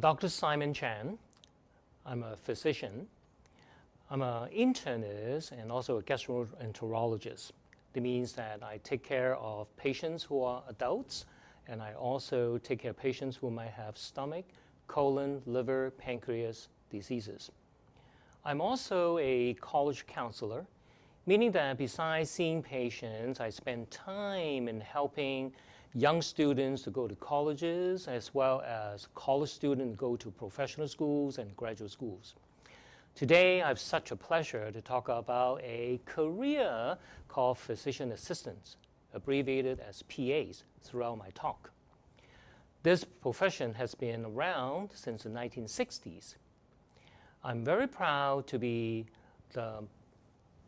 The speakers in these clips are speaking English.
Dr. Simon Chan. I'm a physician. I'm an internist and also a gastroenterologist. That means that I take care of patients who are adults, and I also take care of patients who might have stomach, colon, liver, pancreas diseases. I'm also a college counselor, meaning that besides seeing patients, I spend time in helping young students to go to colleges, as well as college students go to professional schools and graduate schools. Today, I have such a pleasure to talk about a career called physician assistants, abbreviated as PAs, throughout my talk. This profession has been around since the 1960s. I'm very proud to be the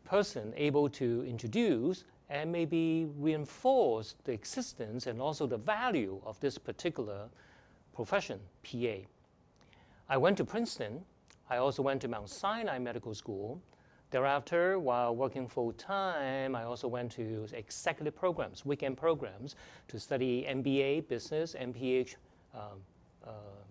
person able to introduce and maybe reinforce the existence and also the value of this particular profession, PA. I went to Princeton. I also went to Mount Sinai Medical School. Thereafter, while working full-time, I also went to executive programs, weekend programs, to study MBA, business, MPH,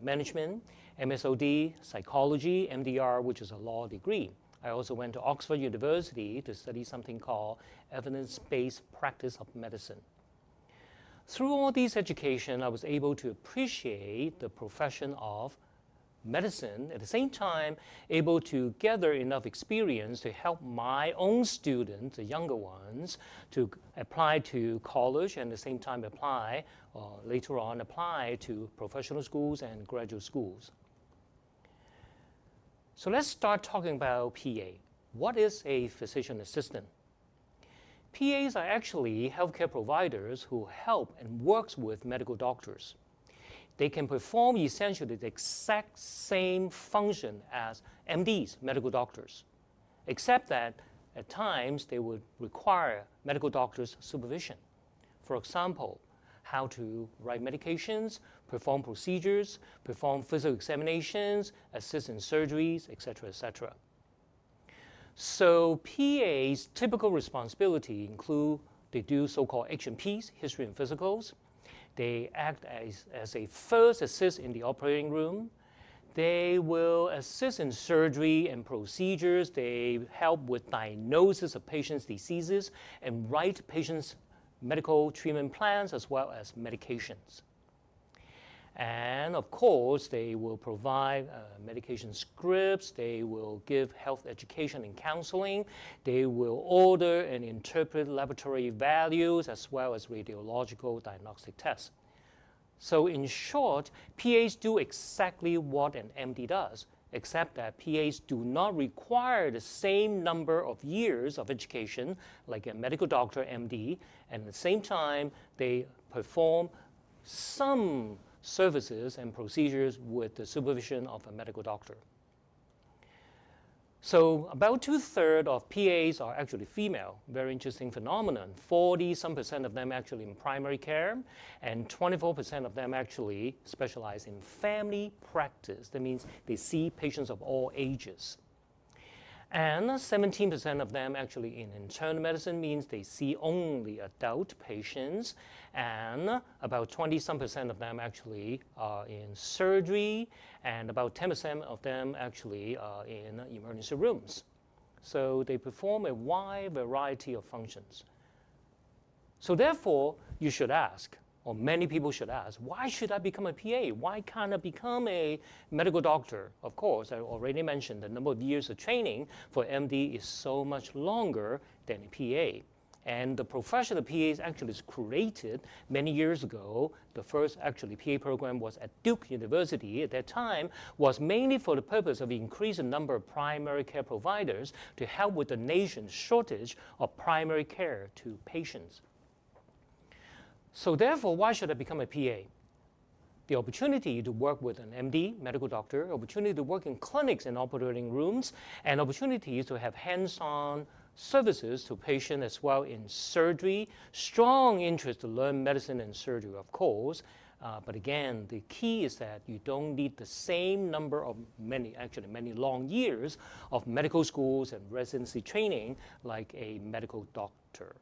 management, MSOD, psychology, MDR, which is a law degree. I also went to Oxford University to study something called evidence-based practice of medicine. Through all these education, I was able to appreciate the profession of medicine, at the same time able to gather enough experience to help my own students, the younger ones, to apply to college and at the same time apply, or later on apply to professional schools and graduate schools. So let's start talking about PA. What is a physician assistant? PAs are actually healthcare providers who help and works with medical doctors. They can perform essentially the exact same function as MDs, medical doctors, except that at times they would require medical doctors' supervision. For example, how to write medications, perform procedures, perform physical examinations, assist in surgeries, etc., etc. So PA's typical responsibility include they do so-called H&Ps, history and physicals. They act as a first assist in the operating room. They will assist in surgery and procedures. They help with diagnosis of patients' diseases and write patients' medical treatment plans as well as medications. And of course, they will provide medication scripts. They will give health education and counseling. They will order and interpret laboratory values as well as radiological diagnostic tests. So in short, PAs do exactly what an MD does, except that PAs do not require the same number of years of education like a medical doctor, MD, and at the same time, they perform some services and procedures with the supervision of a medical doctor. So about 2/3 of PAs are actually female, very interesting phenomenon. 40-some% of them actually in primary care, and 24% of them actually specialize in family practice. That means they see patients of all ages. And 17% of them actually in internal medicine, means they see only adult patients, and about 20-some% of them actually are in surgery, and about 10% of them actually are in emergency rooms. So they perform a wide variety of functions. So therefore, you should ask, or many people should ask, why should I become a PA? Why can't I become a medical doctor? Of course, I already mentioned the number of years of training for MD is so much longer than a PA. And the profession of PAs actually is created many years ago. The first actually PA program was at Duke University at that time, was mainly for the purpose of increasing the number of primary care providers to help with the nation's shortage of primary care to patients. So therefore, why should I become a PA? The opportunity to work with an MD, medical doctor, opportunity to work in clinics and operating rooms, and opportunities to have hands-on services to patients as well in surgery, strong interest to learn medicine and surgery, of course. But again, the key is that you don't need the same number of many long years of medical schools and residency training like a medical doctor.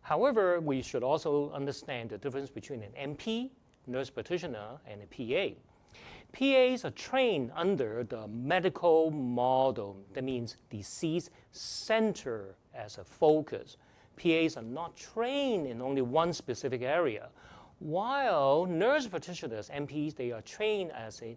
However, we should also understand the difference between an NP, nurse practitioner, and a PA. PAs are trained under the medical model. That means disease center as a focus. PAs are not trained in only one specific area. While nurse practitioners, NPs, they are trained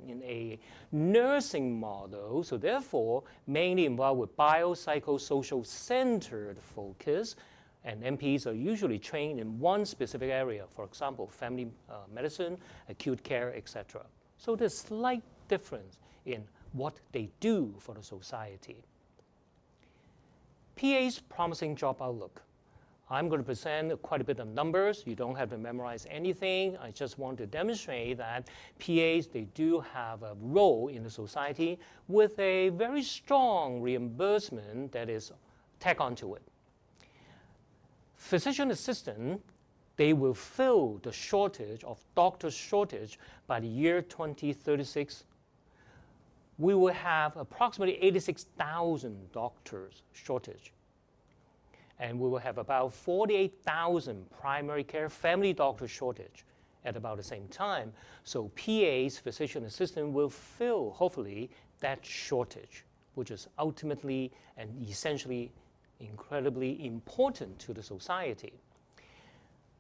in a nursing model, so therefore mainly involved with biopsychosocial centered focus, and NPs are usually trained in one specific area, for example, family medicine, acute care, etc. So there's slight difference in what they do for the society. PA's promising job outlook. I'm going to present quite a bit of numbers. You don't have to memorize anything. I just want to demonstrate that PAs, they do have a role in the society with a very strong reimbursement that is tacked onto it. Physician assistant, they will fill the shortage of doctor shortage by the year 2036. We will have approximately 86,000 doctors shortage. And we will have about 48,000 primary care family doctor shortage at about the same time. So PA's, physician assistant, will fill, hopefully, that shortage, which is ultimately and essentially incredibly important to the society.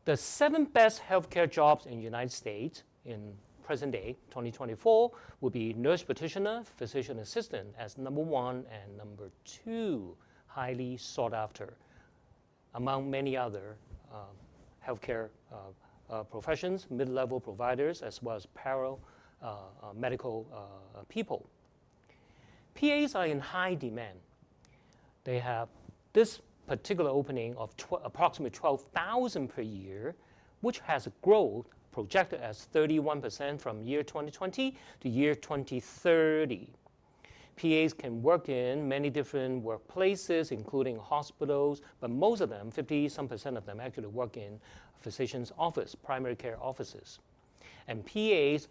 The 7 best healthcare jobs in the United States in present day, 2024, will be nurse practitioner, physician assistant as number 1 and number 2, highly sought after, among many other healthcare professions, mid-level providers, as well as medical people. PAs are in high demand. They have this particular opening of approximately 12,000 per year, which has growth projected as 31% from year 2020 to year 2030. PAs can work in many different workplaces, including hospitals, but most of them, 50-some% of them, actually work in physician's office, primary care offices. And PAs,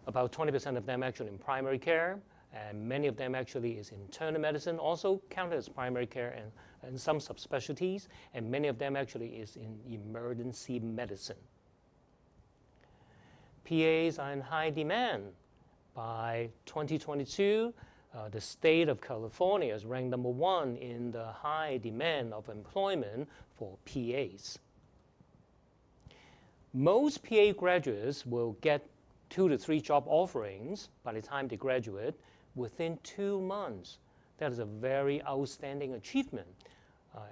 about 20% of them actually in primary care, and many of them actually is internal medicine, also counted as primary care and some subspecialties, and many of them actually is in emergency medicine. PAs are in high demand. By 2022, the state of California is ranked number 1 in the high demand of employment for PAs. Most PA graduates will get 2 to 3 job offerings by the time they graduate within 2 months. That is a very outstanding achievement.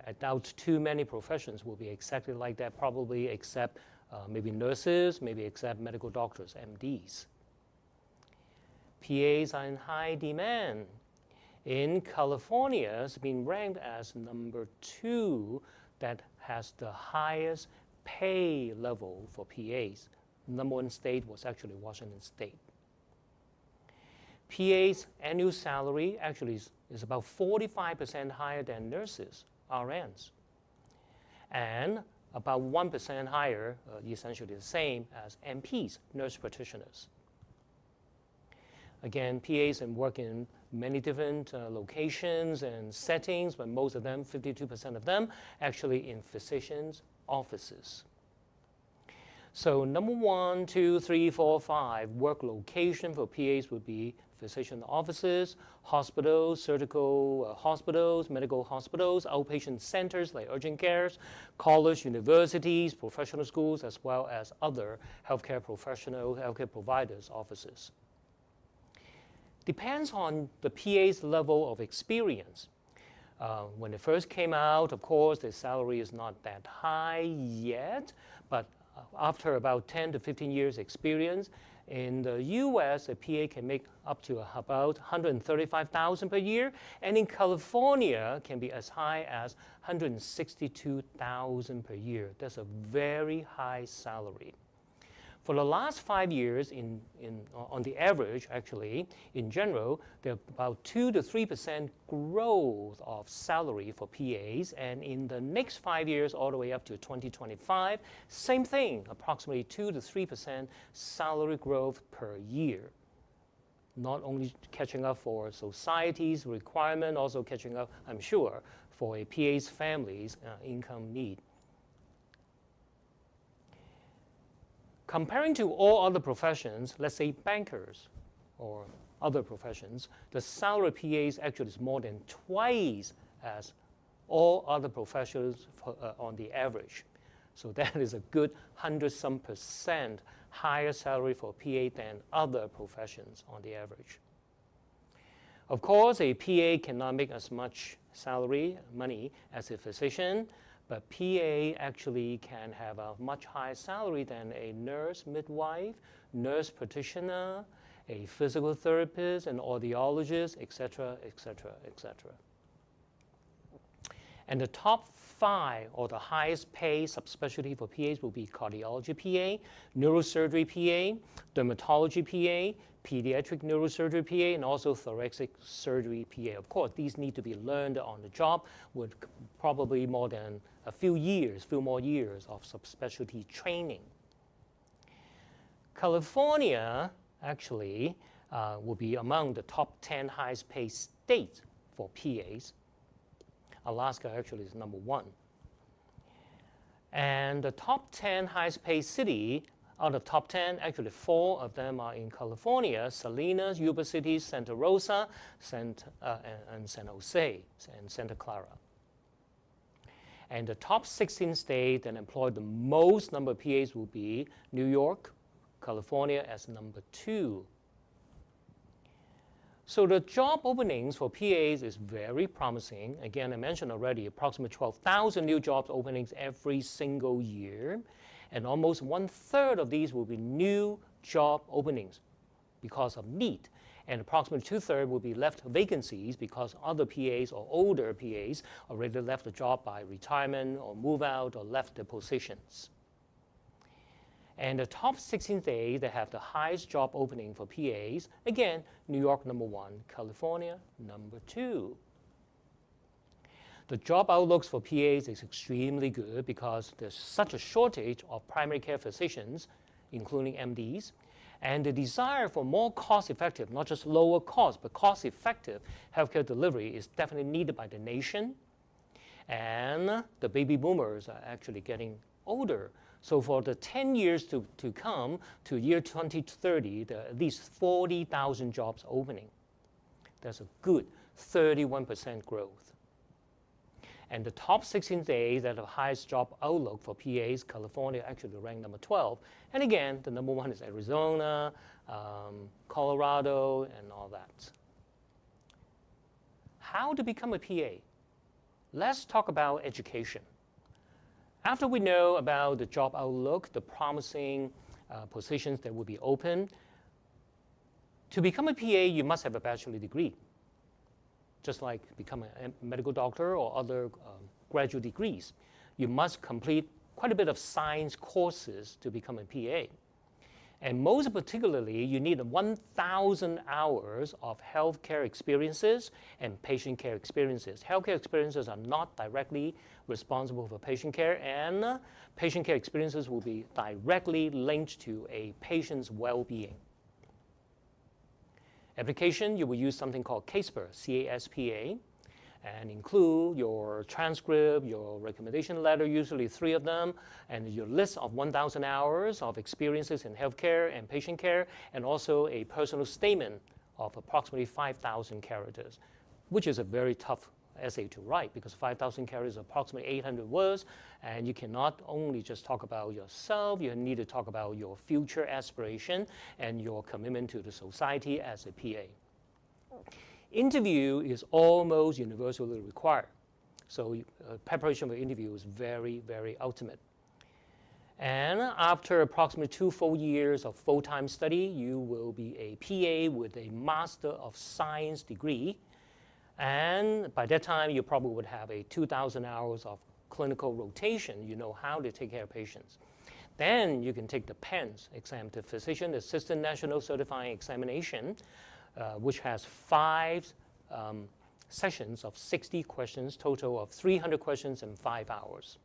I doubt too many professions will be exactly like that, probably except maybe nurses, maybe except medical doctors, MDs. PAs are in high demand. In California, it's been ranked as number 2 that has the highest pay level for PAs. Number 1 state was actually Washington State. PAs' annual salary actually is about 45% higher than nurses, RNs, and about 1% higher, essentially the same as NPs, nurse practitioners. Again, PAs can work in many different locations and settings, but most of them, 52% of them, actually in physicians' offices. So number 1, 2, 3, 4, 5 work location for PAs would be physician offices, hospitals, surgical hospitals, medical hospitals, outpatient centers like urgent cares, college, universities, professional schools, as well as other healthcare providers' offices. Depends on the PA's level of experience. When they first came out, of course, their salary is not that high yet, but after about 10 to 15 years experience, in the US, a PA can make up to about $135,000 per year, and in California can be as high as $162,000 per year. That's a very high salary. For the last 5 years, on the average, actually, in general, there are about 2 to 3% growth of salary for PAs, and in the next 5 years, all the way up to 2025, same thing, approximately 2 to 3% salary growth per year. Not only catching up for society's requirement, also catching up, I'm sure, for a PA's family's income need. Comparing to all other professions, let's say bankers or other professions, the salary of PAs actually is more than twice as all other professions on the average. So that is a good 100-some% higher salary for PA than other professions on the average. Of course, a PA cannot make as much money as a physician, but PA actually can have a much higher salary than a nurse midwife, nurse practitioner, a physical therapist, an audiologist, etc., etc., etc. And the top 5 or the highest paid subspecialty for PAs will be cardiology PA, neurosurgery PA, dermatology PA, pediatric neurosurgery PA, and also thoracic surgery PA. Of course, these need to be learned on the job with probably more than a few more years of subspecialty training. California actually will be among the top 10 highest paid states for PAs. Alaska actually is number 1. And the top 10 highest paid city, out of top 10, actually 4 of them are in California: Salinas, Yuba City, Santa Rosa, and San Jose, and Santa Clara. And the top 16 states that employ the most number of PAs will be New York, California as number 2. So the job openings for PAs is very promising. Again, I mentioned already, approximately 12,000 new jobs openings every single year. And almost 1/3 of these will be new job openings because of need. And approximately 2/3 will be left vacancies because other PAs or older PAs already left the job by retirement or move out or left their positions. And the top 16 states that have the highest job opening for PAs, again, New York number 1, California number 2. The job outlooks for PAs is extremely good because there's such a shortage of primary care physicians, including MDs, and the desire for more cost-effective, not just lower cost, but cost-effective healthcare delivery is definitely needed by the nation. And the baby boomers are actually getting older. So for the 10 years to come to year 2030, there are at least 40,000 jobs opening. That's a good 31% growth. And the top 16 states that have the highest job outlook for PAs, California actually ranked number 12. And again, the number 1 is Arizona, Colorado, and all that. How to become a PA? Let's talk about education. After we know about the job outlook, the promising positions that will be open, to become a PA, you must have a bachelor's degree, just like become a medical doctor or other graduate degrees. You must complete quite a bit of science courses to become a PA. And most particularly, you need 1,000 hours of healthcare experiences and patient care experiences. Healthcare experiences are not directly responsible for patient care, and patient care experiences will be directly linked to a patient's well-being. Application, you will use something called CASPA, C-A-S-P-A, and include your transcript, your recommendation letter, usually 3 of them, and your list of 1,000 hours of experiences in healthcare and patient care, and also a personal statement of approximately 5,000 characters, which is a very tough essay to write because 5,000 characters is approximately 800 words, and you cannot only just talk about yourself, you need to talk about your future aspiration and your commitment to the society as a PA. Interview is almost universally required. So preparation for interview is very, very ultimate. And after approximately 2 full years of full-time study, you will be a PA with a Master of Science degree. And by that time, you probably would have a 2,000 hours of clinical rotation. You know how to take care of patients. Then you can take the PANCE exam, the Physician Assistant National Certifying Examination, which has 5 sessions of 60 questions, total of 300 questions in 5 hours.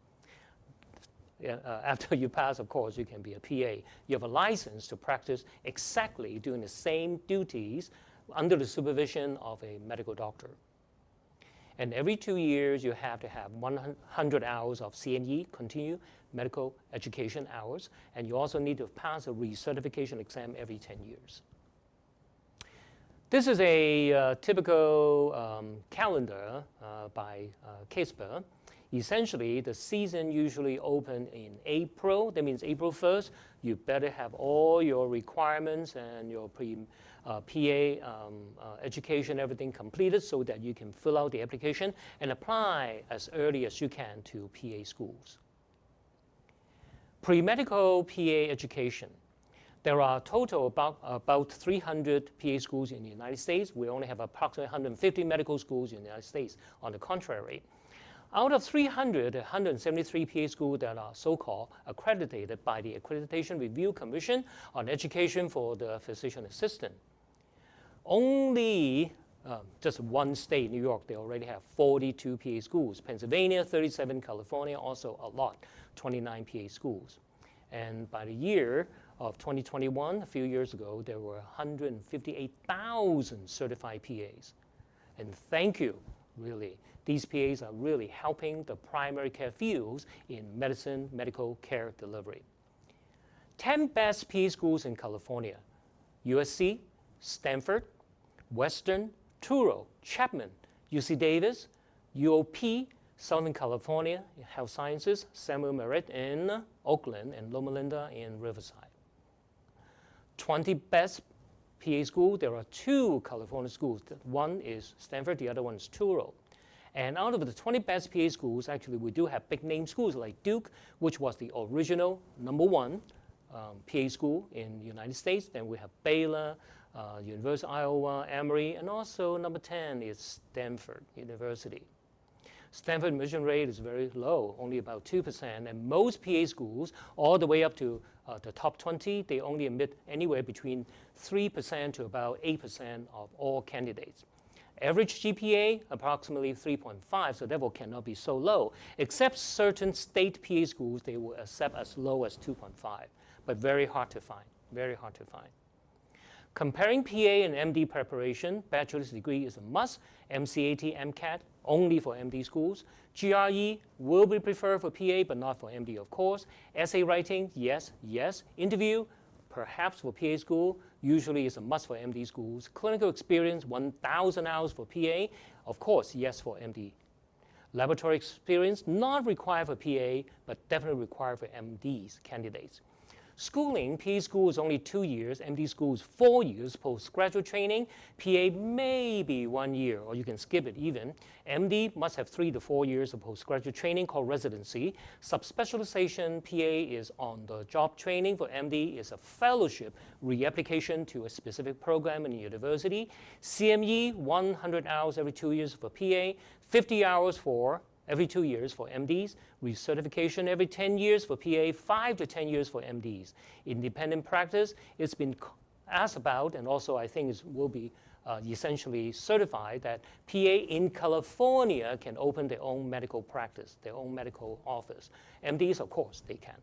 After you pass, of course, you can be a PA. You have a license to practice exactly doing the same duties under the supervision of a medical doctor. And every 2 years, you have to have 100 hours of CME, continued medical education hours, and you also need to pass a recertification exam every 10 years. This is a typical calendar by CASPER. Essentially, the season usually opens in April. That means April 1st, you better have all your requirements and your PA education, everything completed so that you can fill out the application and apply as early as you can to PA schools. Pre-medical PA education. There are total about 300 PA schools in the United States. We only have approximately 150 medical schools in the United States. On the contrary, out of 300, 173 PA schools that are so-called accredited by the Accreditation Review Commission on Education for the Physician Assistant. Only just one state, New York, they already have 42 PA schools. Pennsylvania, 37, California, also a lot, 29 PA schools. And by the year of 2021, a few years ago, there were 158,000 certified PAs. And thank you, really. These PAs are really helping the primary care fields in medicine, medical care delivery. 10 best PA schools in California: USC, Stanford, Western, Touro, Chapman, UC Davis, UOP, Southern California Health Sciences, Samuel Merritt in Oakland, and Loma Linda in Riverside. 20 best PA schools, there are 2 California schools. One is Stanford, the other one is Touro. And out of the 20 best PA schools, actually we do have big name schools like Duke, which was the original #1 PA school in the United States. Then we have Baylor, University of Iowa, Emory, and also number 10 is Stanford University. Stanford admission rate is very low, only about 2%, and most PA schools, all the way up to the top 20, they only admit anywhere between 3% to about 8% of all candidates. Average GPA, approximately 3.5, so therefore cannot be so low. Except certain state PA schools, they will accept as low as 2.5, but very hard to find, very hard to find. Comparing PA and MD preparation, bachelor's degree is a must. MCAT, MCAT, only for MD schools. GRE will be preferred for PA, but not for MD, of course. Essay writing, yes, yes. Interview, perhaps for PA school, usually is a must for MD schools. Clinical experience, 1,000 hours for PA, of course, yes for MD. Laboratory experience, not required for PA, but definitely required for MD's candidates. Schooling, PA school is only 2 years, MD school is 4 years. Postgraduate training, PA may be 1 year, or you can skip it even. MD must have 3 to 4 years of postgraduate training called residency. Subspecialization, PA is on-the-job training. For MD is a fellowship reapplication to a specific program in a university. CME, 100 hours every 2 years for PA, 50 hours for every 2 years for MDs, recertification every 10 years for PA, 5 to 10 years for MDs. Independent practice, it's been asked about, and also I think will be essentially certified that PA in California can open their own medical practice, their own medical office. MDs, of course, they can.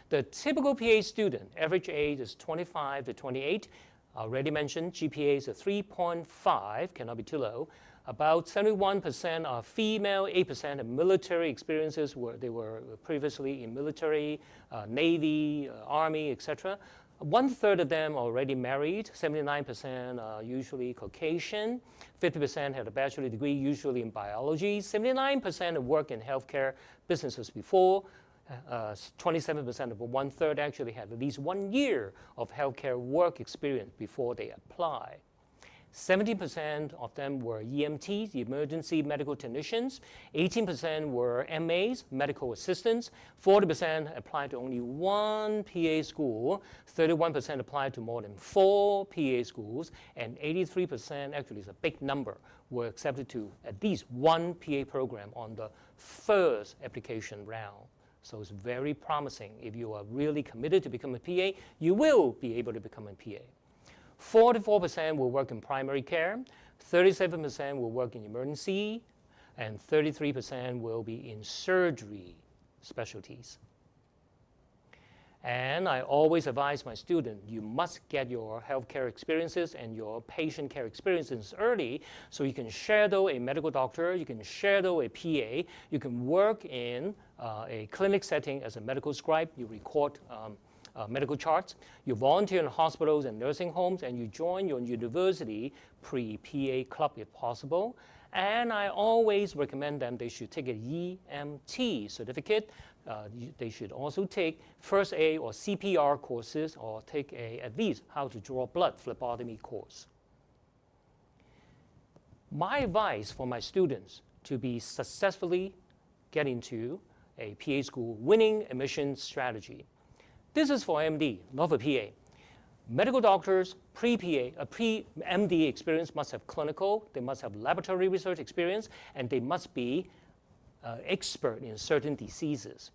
The typical PA student, average age is 25 to 28. Already mentioned, GPA is a 3.5, cannot be too low. About 71% are female, 8% have military experiences where they were previously in military, Navy, Army, etc. 1/3 of them are already married, 79% are usually Caucasian, 50% had a bachelor's degree, usually in biology, 79% have worked in healthcare businesses before, 27% of 1/3 actually had at least 1 year of healthcare work experience before they apply. 70% of them were EMTs, emergency medical technicians. 18% were MAs, medical assistants. 40% applied to only 1 PA school. 31% applied to more than 4 PA schools. And 83%, actually it's a big number, were accepted to at least 1 PA program on the first application round. So it's very promising. If you are really committed to become a PA, you will be able to become a PA. 44% will work in primary care, 37% will work in emergency, and 33% will be in surgery specialties. And I always advise my student, you must get your healthcare experiences and your patient care experiences early so you can shadow a medical doctor, you can shadow a PA, you can work in a clinic setting as a medical scribe, you record medical charts, you volunteer in hospitals and nursing homes, and you join your university pre-PA club if possible. And I always recommend them they should take an EMT certificate. They should also take first aid or CPR courses, or take at least how to draw blood phlebotomy course. My advice for my students to be successfully get into a PA school winning admission strategy. This is for MD, not for PA. Medical doctors, pre-PA, pre-MD experience must have clinical, they must have laboratory research experience, and they must be expert in certain diseases.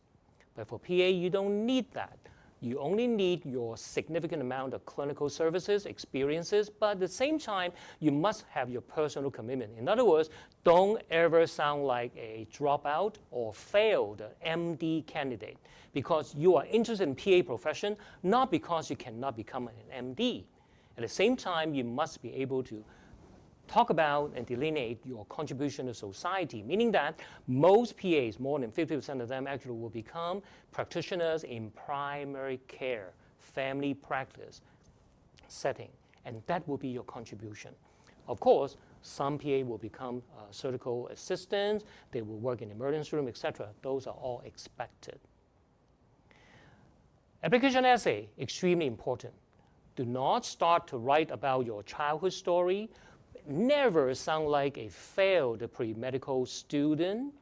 But for PA, you don't need that. You only need your significant amount of clinical services, experiences, but at the same time, you must have your personal commitment. In other words, don't ever sound like a dropout or failed MD candidate, because you are interested in PA profession, not because you cannot become an MD. At the same time, you must be able to talk about and delineate your contribution to society, meaning that most PAs, more than 50% of them actually will become practitioners in primary care, family practice setting, and that will be your contribution. Of course, some PA will become surgical assistants, they will work in the emergency room, etc. Those are all expected. Application essay, extremely important. Do not start to write about your childhood story. Never sound like a failed pre-medical student.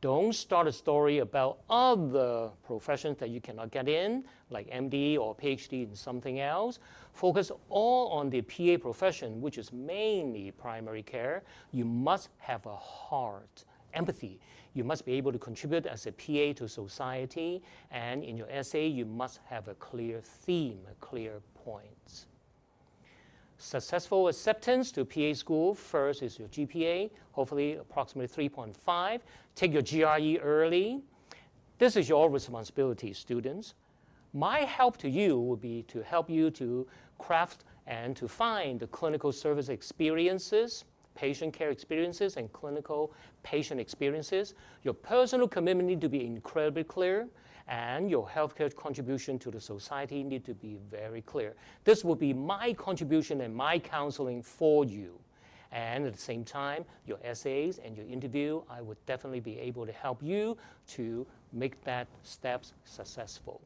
Don't start a story about other professions that you cannot get in, like MD or PhD in something else. Focus all on the PA profession, which is mainly primary care. You must have a heart, empathy. You must be able to contribute as a PA to society, and in your essay, you must have a clear theme, a clear points. Successful acceptance to PA school, first is your GPA, hopefully approximately 3.5. Take your GRE early. This is your responsibility, students. My help to you would be to help you to craft and to find the clinical service experiences, patient care experiences, and clinical patient experiences. Your personal commitment needs to be incredibly clear, and your healthcare contribution to the society need to be very clear. This will be my contribution and my counseling for you. And at the same time, your essays and your interview, I would definitely be able to help you to make that steps successful.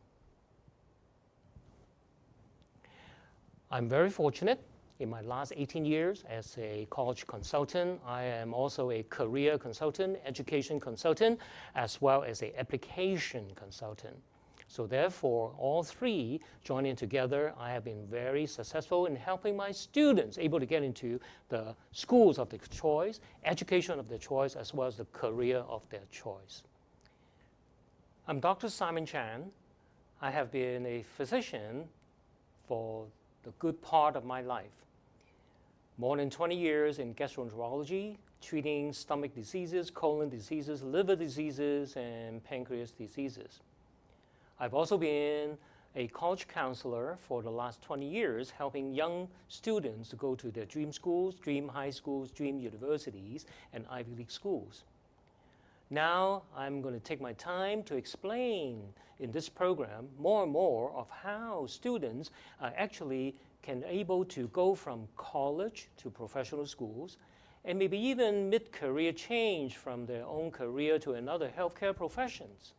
I'm very fortunate. In my last 18 years as a college consultant, I am also a career consultant, education consultant, as well as an application consultant. So therefore, all three joining together, I have been very successful in helping my students able to get into the schools of their choice, education of their choice, as well as the career of their choice. I'm Dr. Simon Chan. I have been a physician for the good part of my life. More than 20 years in gastroenterology, treating stomach diseases, colon diseases, liver diseases, and pancreas diseases. I've also been a college counselor for the last 20 years, helping young students to go to their dream schools, dream high schools, dream universities, and Ivy League schools. Now, I'm going to take my time to explain in this program more and more of how students actually can able to go from college to professional schools, and maybe even mid-career change from their own career to another healthcare professions.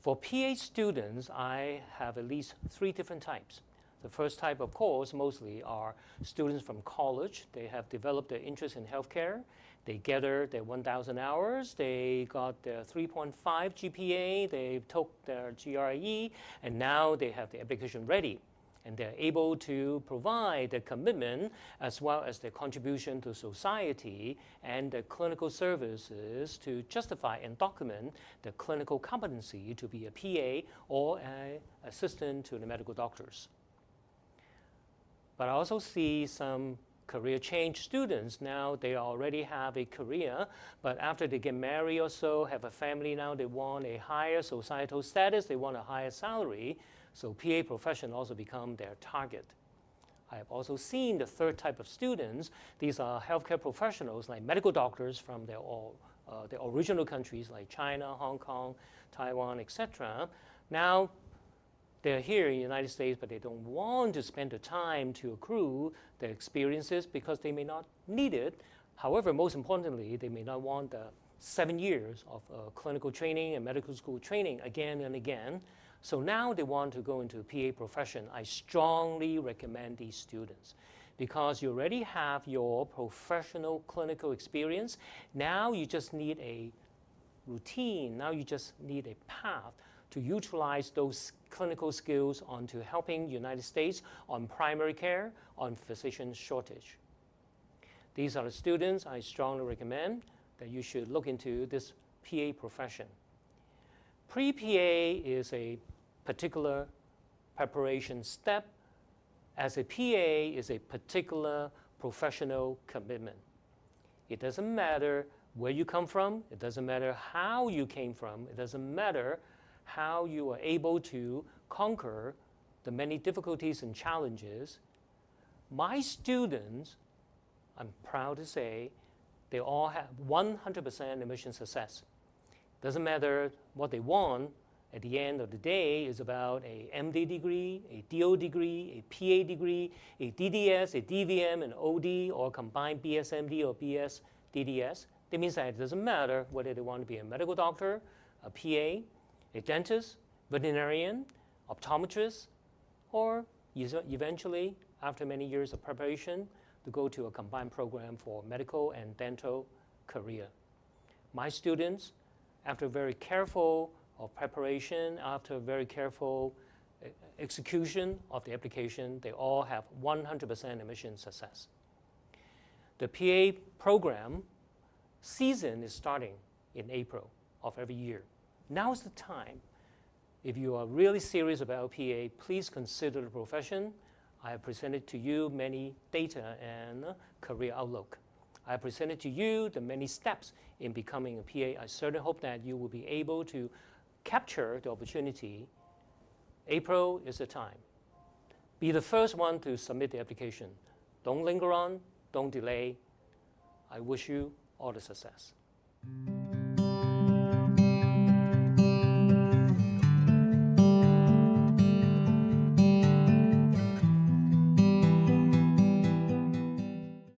For PA students, I have at least 3 different types. The first type, of course, mostly are students from college. They have developed their interest in healthcare. They gathered their 1,000 hours. They got their 3.5 GPA. They took their GRE, and now they have the application ready. And they're able to provide their commitment as well as their contribution to society and their clinical services to justify and document the clinical competency to be a PA or an assistant to the medical doctors. But I also see some career change students. Now they already have a career, but after they get married or so, have a family now, they want a higher societal status, they want a higher salary, so PA profession also become their target. I have also seen the third type of students. These are healthcare professionals like medical doctors from their original countries like China, Hong Kong, Taiwan, etc. Now they're here in the United States, but they don't want to spend the time to accrue their experiences because they may not need it. However, most importantly, they may not want the 7 years of clinical training and medical school training again and again. So now they want to go into PA profession. I strongly recommend these students because you already have your professional clinical experience. Now you just need a routine. Now you just need a path to utilize those clinical skills onto helping United States on primary care, on physician shortage. These are the students I strongly recommend that you should look into this PA profession. Pre-PA is a particular preparation step, as a PA is a particular professional commitment. It doesn't matter where you come from, it doesn't matter how you came from, it doesn't matter how you are able to conquer the many difficulties and challenges. My students, I'm proud to say, they all have 100% admission success. Doesn't matter what they want, at the end of the day, it's about a MD degree, a DO degree, a PA degree, a DDS, a DVM, an OD, or combined BSMD or BS DDS. That means that it doesn't matter whether they want to be a medical doctor, a PA, a dentist, veterinarian, optometrist, or eventually, after many years of preparation, to go to a combined program for medical and dental career. My students, after very careful preparation, after very careful execution of the application, they all have 100% admission success. The PA program season is starting in April of every year. Now's the time. If you are really serious about PA, please consider the profession. I have presented to you many data and career outlook. I have presented to you the many steps in becoming a PA. I certainly hope that you will be able to capture the opportunity. April is the time. Be the first one to submit the application. Don't linger on, don't delay. I wish you all the success.